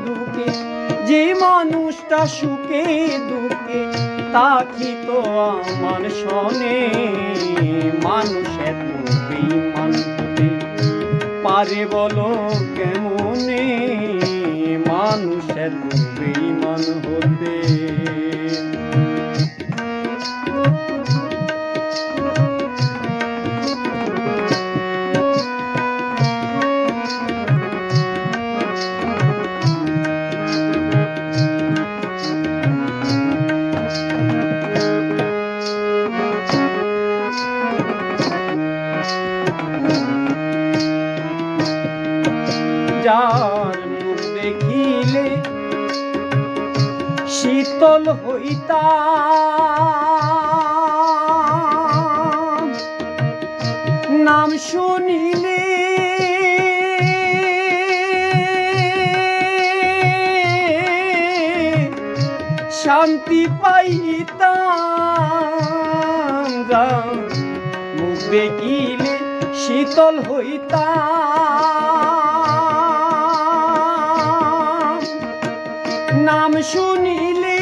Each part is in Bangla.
দুঃখে, যে মানুষটা সুখে দুঃখে তা কি তো আমার শোনে। মানুষ এত বেঈমান হতে পারে বলো কেমনে, মানুষ এত বেঈমান হতে। যার মুখ দেখিলে শীতল হইতাম, নাম শুনিলে শান্তি পাইতাম। যার মুখ দেখিলে শীতল হইতাম, নাম শুনিলে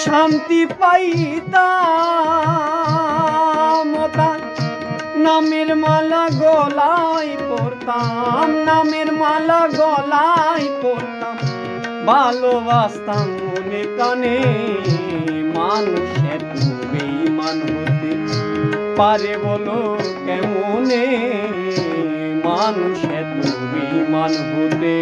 শান্তি পাইতাম। তার নামের মালা গলায় পরতাম, নামের মালা গলায় পরতাম, ভালোবাসতাম মনে প্রাণে। মানুষ এত বেঈমান হতে পারে বলো কেমনে, মানুষ এত বেঈমান হতে।